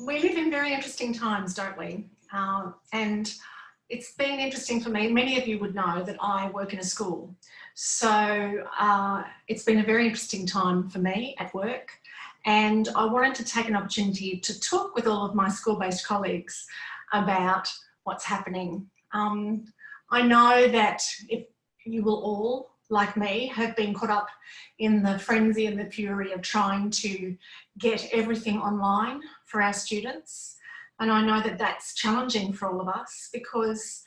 We live in very interesting times, don't we? And it's been interesting for me. Many of you would know that I work in a school. So it's been a very interesting time for me at work. And I wanted to take an opportunity to talk with all of my school-based colleagues about what's happening. I know that if you will all, like me, have been caught up in the frenzy and the fury of trying to get everything online for our students. And I know that that's challenging for all of us, because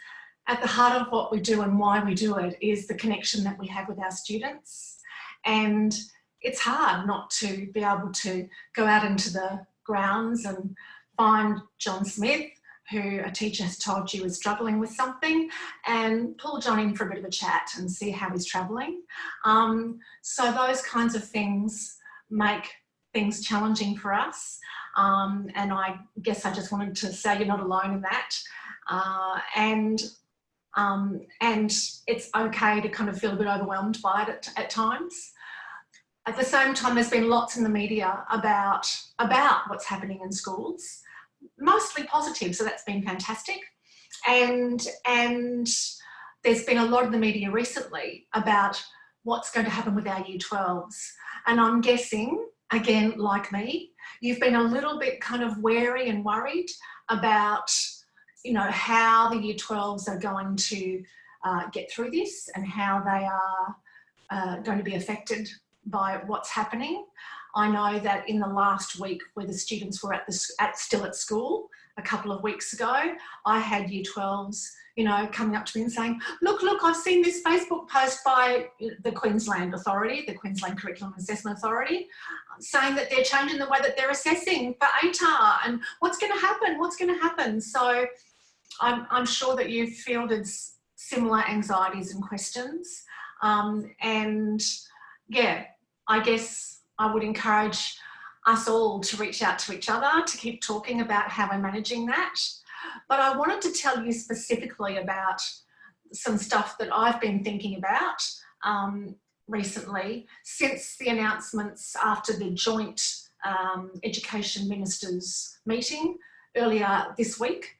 at the heart of what we do and why we do it is the connection that we have with our students. And it's hard not to be able to go out into the grounds and find John Smith, who a teacher has told you is struggling with something, and pull John in for a bit of a chat and see how he's travelling. So those kinds of things make things challenging for us. And I guess I just wanted to say you're not alone in that. And it's okay to kind of feel a bit overwhelmed by it at times. At the same time, there's been lots in the media about what's happening in schools, mostly positive, so that's been fantastic. And there's been a lot in the media recently about what's going to happen with our Year 12s. And I'm guessing, again, like me, you've been a little bit kind of wary and worried about, you know, how the Year 12s are going to get through this and how they are going to be affected by what's happening. I know that in the last week, where the students were still at school a couple of weeks ago, I had Year 12s, you know, coming up to me and saying, look, I've seen this Facebook post by the Queensland Authority, the Queensland Curriculum Assessment Authority, saying that they're changing the way that they're assessing for ATAR, and what's going to happen? So I'm sure that you've fielded similar anxieties and questions. And yeah, I guess I would encourage us all to reach out to each other, to keep talking about how we're managing that. But I wanted to tell you specifically about some stuff that I've been thinking about recently, since the announcements after the joint Education Ministers meeting earlier this week.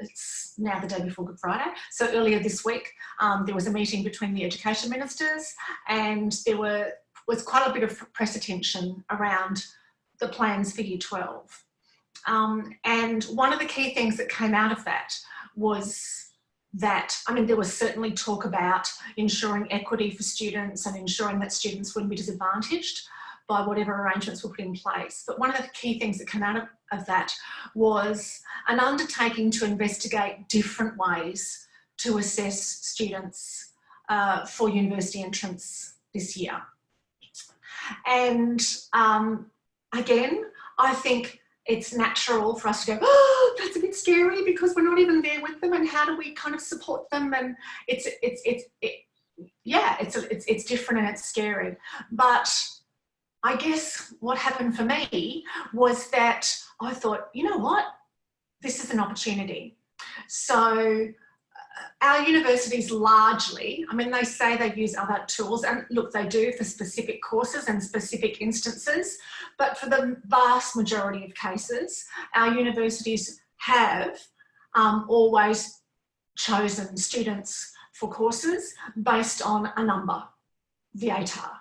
It's now the day before Good Friday. So earlier this week, there was a meeting between the Education Ministers, and there was quite a bit of press attention around the plans for Year 12. And one of the key things that came out of that was that, I mean, there was certainly talk about ensuring equity for students and ensuring that students wouldn't be disadvantaged by whatever arrangements were put in place. But one of the key things that came out of that was an undertaking to investigate different ways to assess students for university entrance this year. And again, I think it's natural for us to go, oh, that's a bit scary because we're not even there with them, and how do we kind of support them? And it's different and it's scary. But I guess what happened for me was that I thought, you know what, this is an opportunity. So our universities largely, I mean, they say they use other tools, and look, they do for specific courses and specific instances, but for the vast majority of cases, our universities have always chosen students for courses based on a number, the ATAR,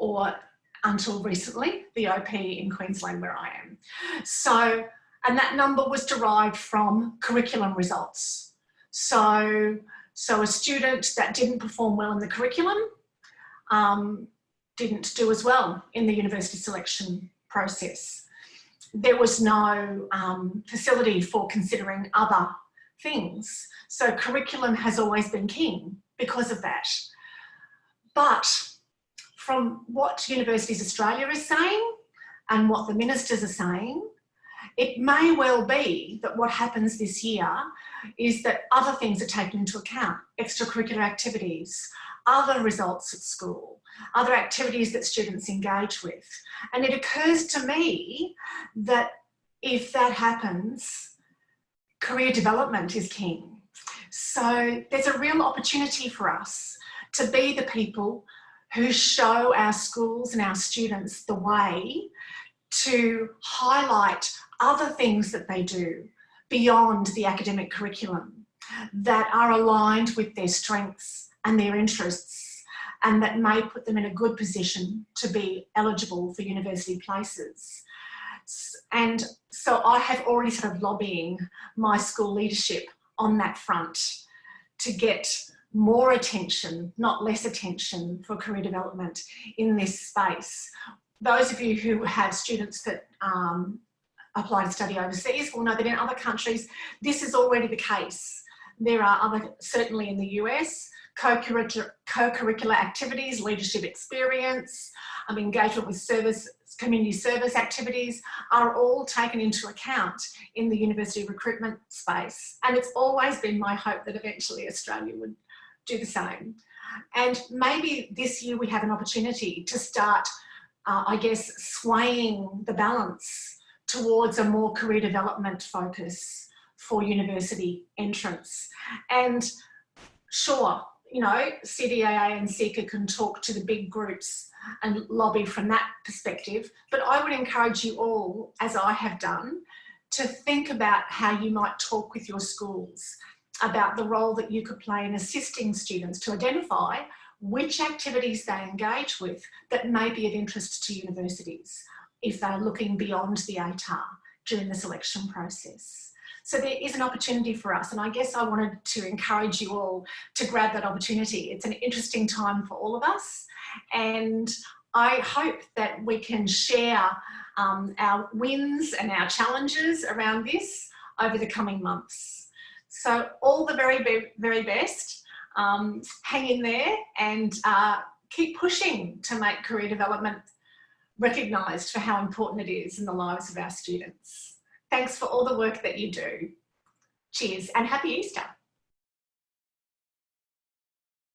or until recently, the OP in Queensland, where I am. So, and that number was derived from curriculum results. So a student that didn't perform well in the curriculum didn't do as well in the university selection process. There was no facility for considering other things. So curriculum has always been king because of that. But from what Universities Australia is saying and what the ministers are saying, it may well be that what happens this year is that other things are taken into account, extracurricular activities, other results at school, other activities that students engage with. And it occurs to me that if that happens, career development is king. So there's a real opportunity for us to be the people who show our schools and our students the way to highlight other things that they do beyond the academic curriculum that are aligned with their strengths and their interests, and that may put them in a good position to be eligible for university places. And so I have already started lobbying my school leadership on that front to get more attention, not less attention, for career development in this space. Those of you who have students that apply to study overseas will know that in other countries this is already the case. There are other, certainly in the US, co-curricular activities, leadership experience, engagement with community service activities are all taken into account in the university recruitment space. And it's always been my hope that eventually Australia would do the same. And maybe this year we have an opportunity to start, I guess, swaying the balance towards a more career development focus for university entrance. And sure, you know, CDAA and CECA can talk to the big groups and lobby from that perspective, but I would encourage you all, as I have done, to think about how you might talk with your schools about the role that you could play in assisting students to identify which activities they engage with that may be of interest to universities if they're looking beyond the ATAR during the selection process. So there is an opportunity for us, and I guess I wanted to encourage you all to grab that opportunity. It's an interesting time for all of us, and I hope that we can share our wins and our challenges around this over the coming months. So all the very, very best. Hang in there and keep pushing to make career development recognised for how important it is in the lives of our students. Thanks for all the work that you do. Cheers and happy Easter.